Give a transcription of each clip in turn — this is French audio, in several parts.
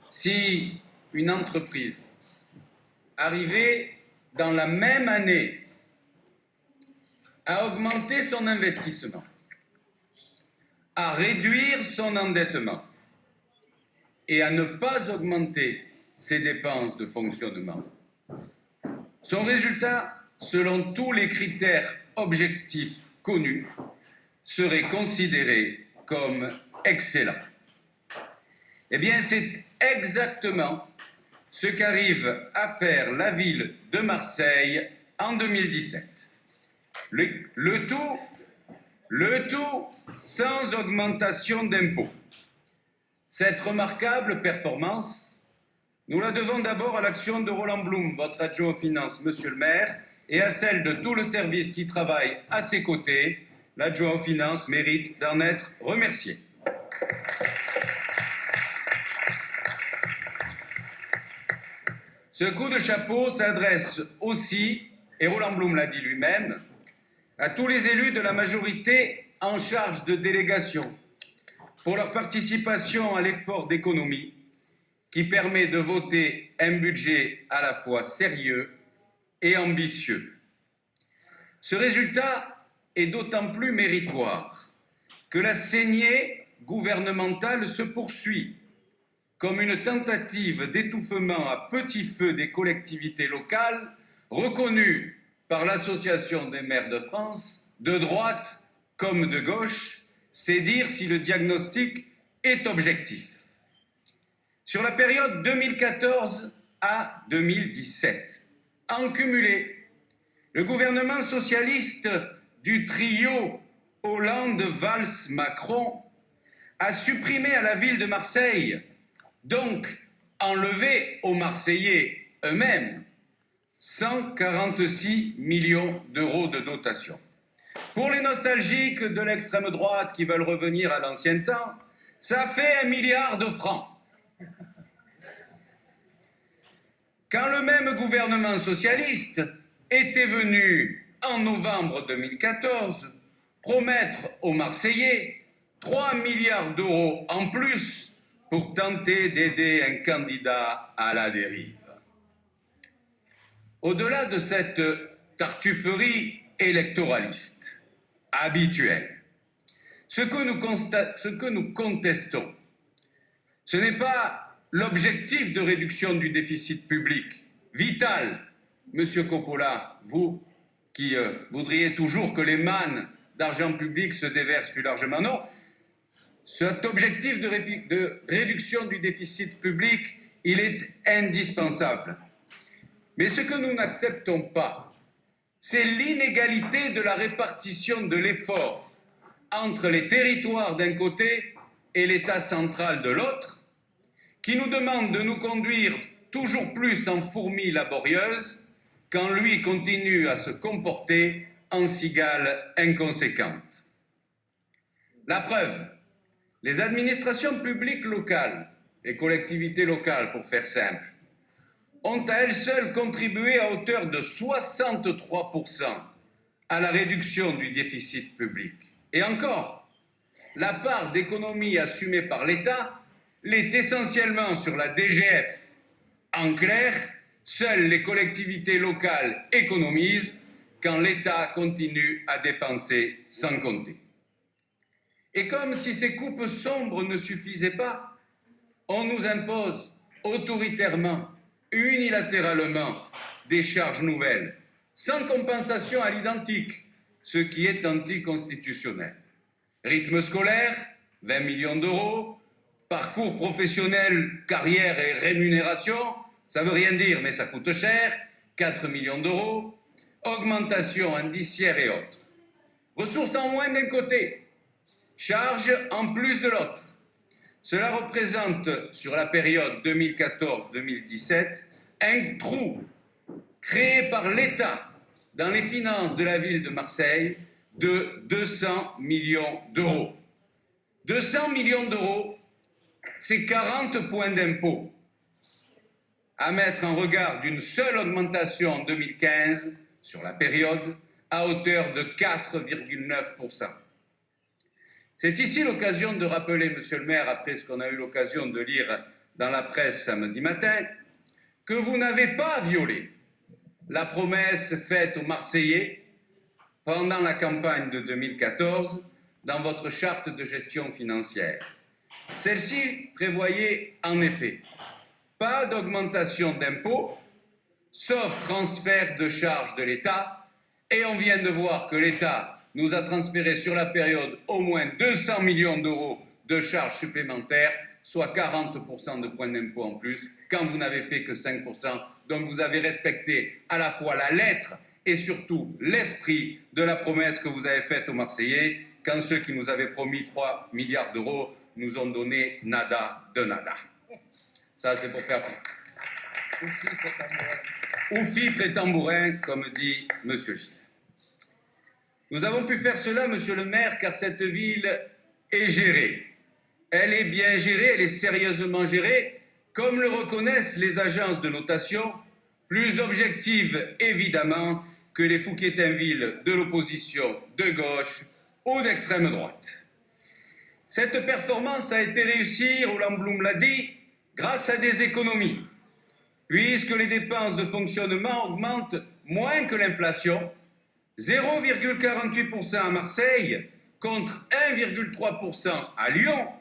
Si une entreprise arrivait dans la même année à augmenter son investissement, à réduire son endettement et à ne pas augmenter ses dépenses de fonctionnement, son résultat, selon tous les critères objectifs connus, serait considéré comme excellent. Eh bien, c'est exactement ce qu'arrive à faire la ville de Marseille en 2017. Le tout sans augmentation d'impôts. Cette remarquable performance, nous la devons d'abord à l'action de Roland Blum, votre adjoint aux finances, monsieur le maire, et à celle de tout le service qui travaille à ses côtés. L'adjoint aux finances mérite d'en être remercié. Ce coup de chapeau s'adresse aussi, et Roland Blum l'a dit lui-même, à tous les élus de la majorité en charge de délégation pour leur participation à l'effort d'économie qui permet de voter un budget à la fois sérieux et ambitieux. Ce résultat est d'autant plus méritoire que la saignée gouvernementale se poursuit comme une tentative d'étouffement à petit feu des collectivités locales reconnue par l'Association des maires de France, de droite comme de gauche, c'est dire si le diagnostic est objectif. Sur la période 2014 à 2017, en cumulé, le gouvernement socialiste du trio Hollande-Valls-Macron a supprimé à la ville de Marseille, donc enlevé aux Marseillais eux-mêmes, 146 millions d'euros de dotation. Pour les nostalgiques de l'extrême droite qui veulent revenir à l'ancien temps, ça fait 1 milliard de francs. Quand le même gouvernement socialiste était venu, en novembre 2014, promettre aux Marseillais 3 milliards d'euros en plus pour tenter d'aider un candidat à la dérive. Au-delà de cette tartufferie électoraliste habituelle, ce que nous contestons, ce n'est pas l'objectif de réduction du déficit public, vital, Monsieur Coppola, vous qui voudriez toujours que les mannes d'argent public se déversent plus largement, non. Cet objectif de réduction du déficit public, il est indispensable. Mais ce que nous n'acceptons pas, c'est l'inégalité de la répartition de l'effort entre les territoires d'un côté et l'État central de l'autre, qui nous demande de nous conduire toujours plus en fourmis laborieuses quand lui continue à se comporter en cigale inconséquente. La preuve, les administrations publiques locales, les collectivités locales pour faire simple, ont à elles seules contribué à hauteur de 63% à la réduction du déficit public. Et encore, la part d'économie assumée par l'État l'est essentiellement sur la DGF. En clair, seules les collectivités locales économisent quand l'État continue à dépenser sans compter. Et comme si ces coupes sombres ne suffisaient pas, on nous impose autoritairement, unilatéralement, des charges nouvelles, sans compensation à l'identique, ce qui est anticonstitutionnel. Rythme scolaire, 20 millions d'euros, parcours professionnel, carrière et rémunération, ça veut rien dire, mais ça coûte cher, 4 millions d'euros, augmentation indiciaire et autres. Ressources en moins d'un côté, charges en plus de l'autre. Cela représente, sur la période 2014-2017, un trou créé par l'État dans les finances de la ville de Marseille de 200 millions d'euros. 200 millions d'euros, c'est 40 points d'impôt, à mettre en regard d'une seule augmentation en 2015, sur la période, à hauteur de 4,9%. C'est ici l'occasion de rappeler, monsieur le maire, après ce qu'on a eu l'occasion de lire dans la presse samedi matin que vous n'avez pas violé la promesse faite aux Marseillais pendant la campagne de 2014 dans votre charte de gestion financière. Celle-ci prévoyait en effet pas d'augmentation d'impôts, sauf transfert de charges de l'État, et on vient de voir que l'État nous a transféré sur la période au moins 200 millions d'euros de charges supplémentaires, soit 40% de points d'impôt en plus, quand vous n'avez fait que 5%. Donc vous avez respecté à la fois la lettre et surtout l'esprit de la promesse que vous avez faite aux Marseillais, quand ceux qui nous avaient promis 3 milliards d'euros nous ont donné nada de nada. Ça, c'est pour faire... Ou fifre et tambourin, comme dit M. Gilles. Nous avons pu faire cela, Monsieur le maire, car cette ville est gérée. Elle est bien gérée, elle est sérieusement gérée, comme le reconnaissent les agences de notation, plus objectives, évidemment, que les Fouquier-Tinville de l'opposition de gauche ou d'extrême droite. Cette performance a été réussie, Roland Blum l'a dit, grâce à des économies, puisque les dépenses de fonctionnement augmentent moins que l'inflation, 0,48% à Marseille contre 1,3% à Lyon,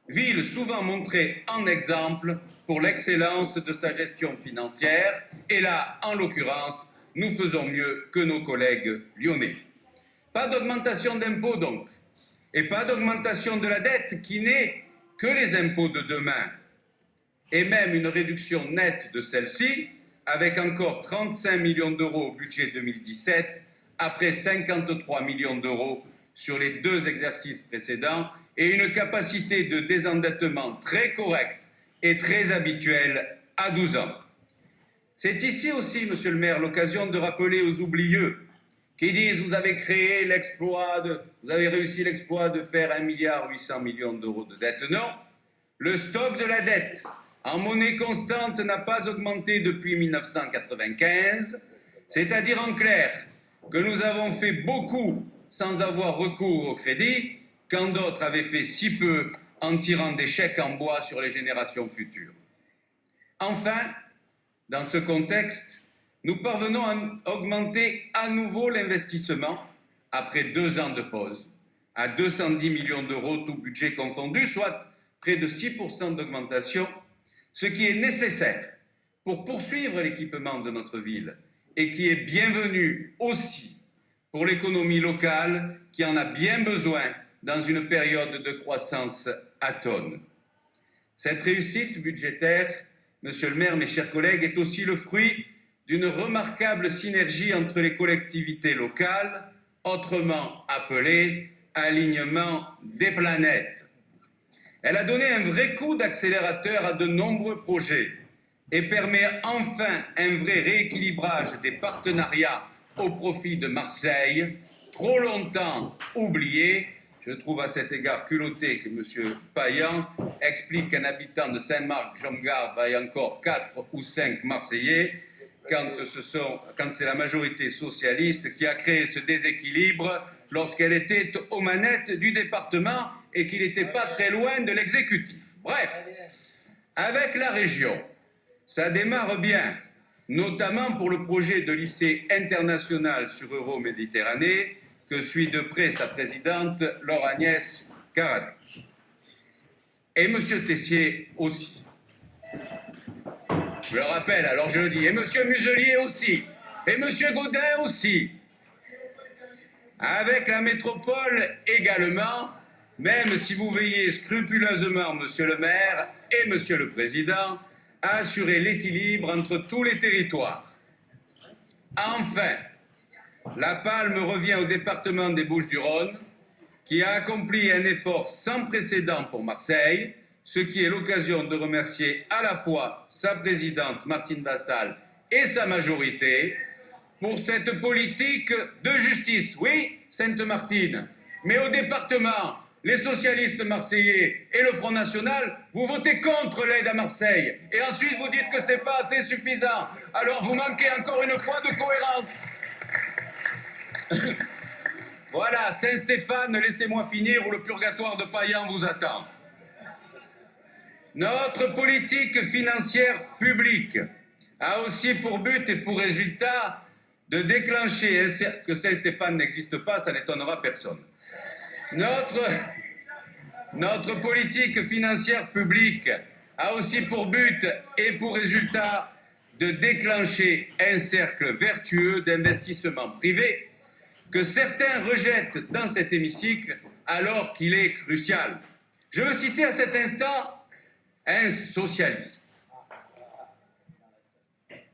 ville souvent montrée en exemple pour l'excellence de sa gestion financière, et là, en l'occurrence, nous faisons mieux que nos collègues lyonnais. Pas d'augmentation d'impôts donc, et pas d'augmentation de la dette qui n'est que les impôts de demain, et même une réduction nette de celle-ci, avec encore 35 millions d'euros au budget 2017, après 53 millions d'euros sur les 2 exercices précédents, et une capacité de désendettement très correcte et très habituelle à 12 ans. C'est ici aussi, Monsieur le maire, l'occasion de rappeler aux oublieux qui disent « vous avez créé l'exploit, vous avez réussi l'exploit de faire 1,8 milliard d'euros de dette ». Non, le stock de la dette en monnaie constante n'a pas augmenté depuis 1995, c'est-à-dire en clair que nous avons fait beaucoup sans avoir recours au crédit, quand d'autres avaient fait si peu en tirant des chèques en bois sur les générations futures. Enfin, dans ce contexte, nous parvenons à augmenter à nouveau l'investissement, après 2 ans de pause, à 210 millions d'euros, tout budget confondu, soit près de 6% d'augmentation, ce qui est nécessaire pour poursuivre l'équipement de notre ville et qui est bienvenu aussi pour l'économie locale qui en a bien besoin dans une période de croissance atone. Cette réussite budgétaire, Monsieur le maire, mes chers collègues, est aussi le fruit d'une remarquable synergie entre les collectivités locales, autrement appelée alignement des planètes. Elle a donné un vrai coup d'accélérateur à de nombreux projets et permet enfin un vrai rééquilibrage des partenariats au profit de Marseille, trop longtemps oublié. Je trouve à cet égard culotté que M. Payan explique qu'un habitant de Saint-Marc-Jomgarde vaille encore 4 ou 5 Marseillais, quand c'est la majorité socialiste qui a créé ce déséquilibre lorsqu'elle était aux manettes du département et qu'il n'était pas très loin de l'exécutif. Bref, avec la région, ça démarre bien, notamment pour le projet de lycée international sur Euro-Méditerranée, que suit de près sa présidente, Laure Agnès Caradec. Et M. Tessier aussi. Je le rappelle, alors je le dis, et M. Muselier aussi, et M. Gaudin aussi. Avec la métropole également, même si vous veillez scrupuleusement, Monsieur le maire et Monsieur le président, à assurer l'équilibre entre tous les territoires. Enfin, la palme revient au département des Bouches-du-Rhône, qui a accompli un effort sans précédent pour Marseille, ce qui est l'occasion de remercier à la fois sa présidente Martine Vassal et sa majorité pour cette politique de justice. Oui, Sainte-Martine, mais au département, les socialistes marseillais et le Front National, vous votez contre l'aide à Marseille. Et ensuite, vous dites que c'est pas assez suffisant. Alors, vous manquez encore une fois de cohérence. Voilà, Saint-Stéphane, laissez-moi finir, où le purgatoire de Payan vous attend. Notre politique financière publique a aussi pour but et pour résultat de déclencher, que Saint-Stéphane n'existe pas, ça n'étonnera personne. Notre politique financière publique a aussi pour but et pour résultat de déclencher un cercle vertueux d'investissement privé que certains rejettent dans cet hémicycle alors qu'il est crucial. Je veux citer à cet instant un socialiste,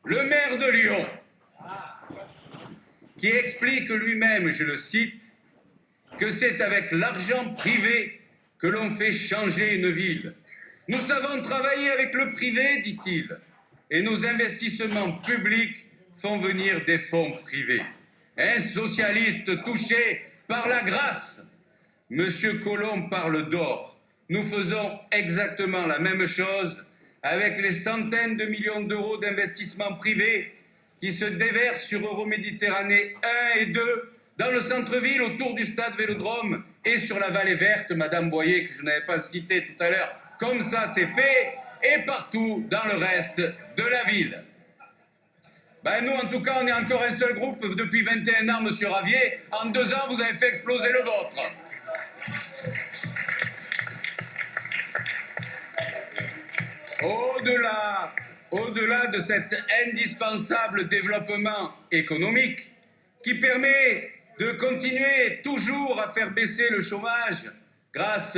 le maire de Lyon, qui explique lui-même, je le cite, que c'est avec l'argent privé que l'on fait changer une ville. Nous savons travailler avec le privé, dit-il, et nos investissements publics font venir des fonds privés. Un socialiste touché par la grâce. Monsieur Collomb parle d'or. Nous faisons exactement la même chose avec les centaines de millions d'euros d'investissements privés qui se déversent sur Euroméditerranée 1 et 2, dans le centre-ville, autour du stade Vélodrome, et sur la vallée verte, Madame Boyer, que je n'avais pas citée tout à l'heure. Comme ça, c'est fait, et partout dans le reste de la ville. Ben nous, en tout cas, on est encore un seul groupe depuis 21 ans, Monsieur Ravier. En 2 ans, vous avez fait exploser le vôtre. Au-delà de cet indispensable développement économique qui permet de continuer toujours à faire baisser le chômage grâce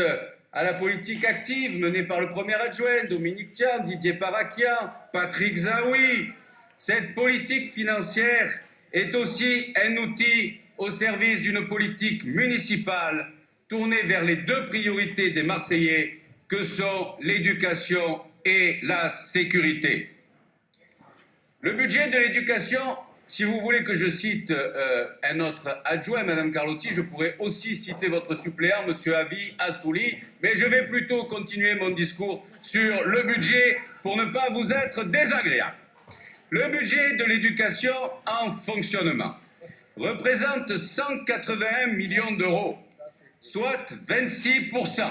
à la politique active menée par le premier adjoint, Dominique Tian, Didier Parakian, Patrick Zaoui. Cette politique financière est aussi un outil au service d'une politique municipale tournée vers les 2 priorités des Marseillais que sont l'éducation et la sécurité. Le budget de l'éducation, si vous voulez que je cite un autre adjoint, Madame Carlotti, je pourrais aussi citer votre suppléant, Monsieur Avi Assouli, mais je vais plutôt continuer mon discours sur le budget pour ne pas vous être désagréable. Le budget de l'éducation en fonctionnement représente 181 millions d'euros, soit 26%,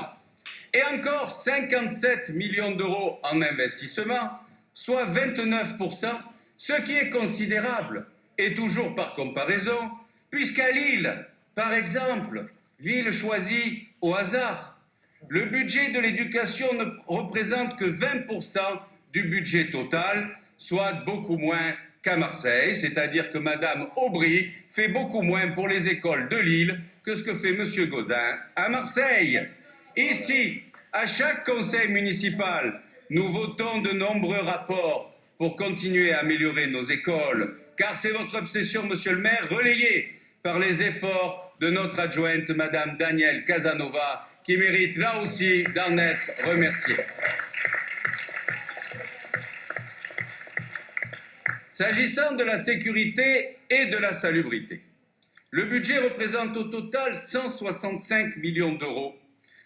et encore 57 millions d'euros en investissement, soit 29%, ce qui est considérable, et toujours par comparaison, puisqu'à Lille, par exemple, ville choisie au hasard, le budget de l'éducation ne représente que 20% du budget total, soit beaucoup moins qu'à Marseille, c'est-à-dire que Madame Aubry fait beaucoup moins pour les écoles de Lille que ce que fait Monsieur Gaudin à Marseille. Ici, à chaque conseil municipal, nous votons de nombreux rapports pour continuer à améliorer nos écoles, car c'est votre obsession, Monsieur le maire, relayée par les efforts de notre adjointe, Madame Danielle Casanova, qui mérite là aussi d'en être remerciée. S'agissant de la sécurité et de la salubrité, le budget représente au total 165 millions d'euros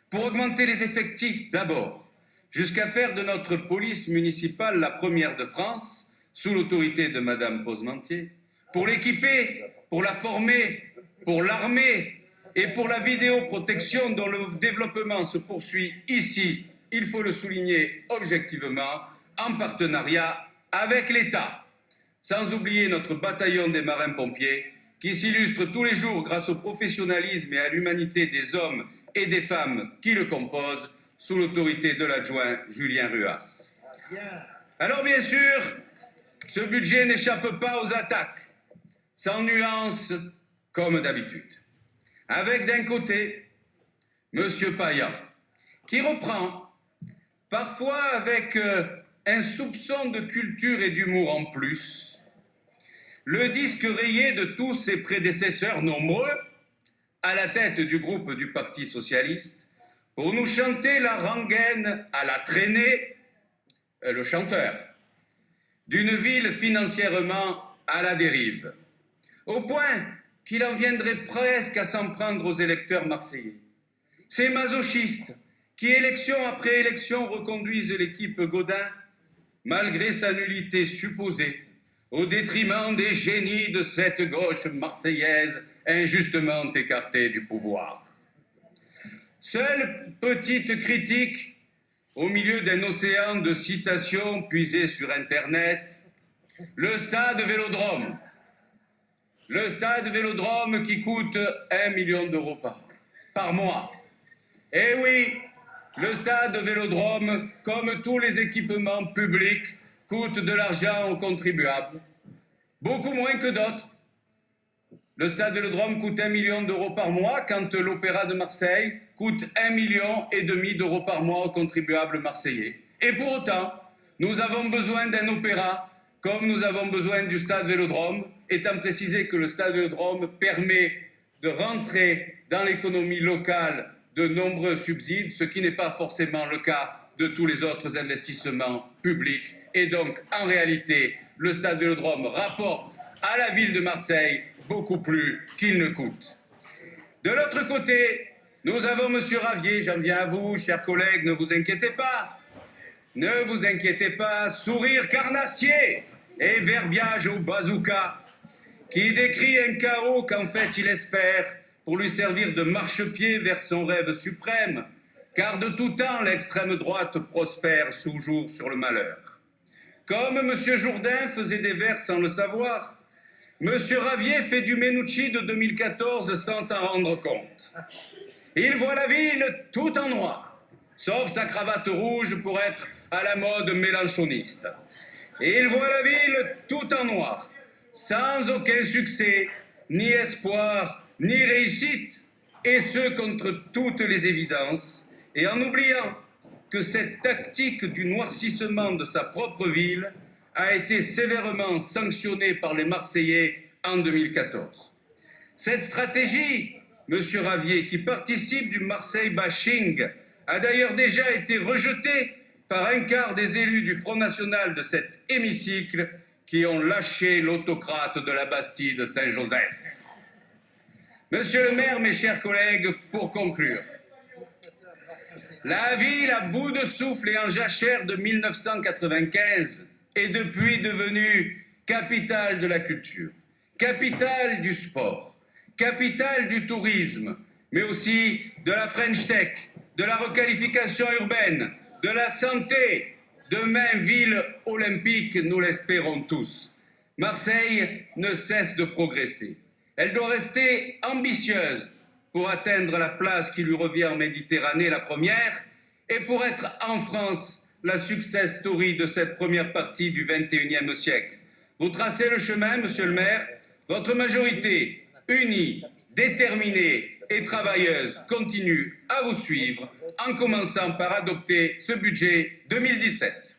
pour augmenter les effectifs d'abord, jusqu'à faire de notre police municipale la première de France, sous l'autorité de Madame Posementier, pour l'équiper, pour la former, pour l'armer et pour la vidéoprotection dont le développement se poursuit ici, il faut le souligner objectivement, en partenariat avec l'État. Sans oublier notre bataillon des marins-pompiers, qui s'illustre tous les jours grâce au professionnalisme et à l'humanité des hommes et des femmes qui le composent, sous l'autorité de l'adjoint Julien Ruas. Alors bien sûr, ce budget n'échappe pas aux attaques, sans nuance comme d'habitude. Avec d'un côté, M. Payan, qui reprend, parfois avec un soupçon de culture et d'humour en plus, le disque rayé de tous ses prédécesseurs nombreux, à la tête du groupe du Parti socialiste, pour nous chanter la rengaine à la traînée, le chanteur, d'une ville financièrement à la dérive, au point qu'il en viendrait presque à s'en prendre aux électeurs marseillais. Ces masochistes qui, élection après élection, reconduisent l'équipe Gaudin, malgré sa nullité supposée, au détriment des génies de cette gauche marseillaise injustement écartée du pouvoir. Seule petite critique au milieu d'un océan de citations puisées sur Internet, le stade Vélodrome. Le stade Vélodrome qui coûte 1 million d'euros par mois. Eh oui, le stade Vélodrome, comme tous les équipements publics, coûte de l'argent aux contribuables, beaucoup moins que d'autres. Le stade Vélodrome coûte 1 million d'euros par mois, quand l'Opéra de Marseille coûte 1,5 million d'euros par mois aux contribuables marseillais. Et pour autant, nous avons besoin d'un opéra, comme nous avons besoin du stade Vélodrome, étant précisé que le stade Vélodrome permet de rentrer dans l'économie locale de nombreux subsides, ce qui n'est pas forcément le cas de tous les autres investissements publics. Et donc, en réalité, le stade Vélodrome rapporte à la ville de Marseille beaucoup plus qu'il ne coûte. De l'autre côté, nous avons M. Ravier, j'en viens à vous, chers collègues, ne vous inquiétez pas. Ne vous inquiétez pas, sourire carnassier et verbiage au bazooka, qui décrit un chaos qu'en fait il espère pour lui servir de marchepied vers son rêve suprême, car de tout temps l'extrême droite prospère toujours sur le malheur. Comme M. Jourdain faisait des vers sans le savoir, M. Ravier fait du Menucci de 2014 sans s'en rendre compte. Il voit la ville tout en noir, sauf sa cravate rouge pour être à la mode mélanchoniste. Et il voit la ville tout en noir, sans aucun succès, ni espoir, ni réussite, et ce contre toutes les évidences, et en oubliant que cette tactique du noircissement de sa propre ville a été sévèrement sanctionnée par les Marseillais en 2014. Cette stratégie, M. Ravier, qui participe du Marseille bashing, a d'ailleurs déjà été rejetée par un quart des élus du Front National de cet hémicycle qui ont lâché l'autocrate de la Bastille de Saint-Joseph. Monsieur le maire, mes chers collègues, pour conclure, la ville à bout de souffle et en jachère de 1995 est depuis devenue capitale de la culture, capitale du sport, capitale du tourisme, mais aussi de la French Tech, de la requalification urbaine, de la santé, demain ville olympique, nous l'espérons tous. Marseille ne cesse de progresser. Elle doit rester ambitieuse pour atteindre la place qui lui revient en Méditerranée, la première, et pour être en France la success story de cette première partie du XXIe siècle. Vous tracez le chemin, monsieur le maire, votre majorité, unie, déterminée et travailleuse, continue à vous suivre, en commençant par adopter ce budget 2017.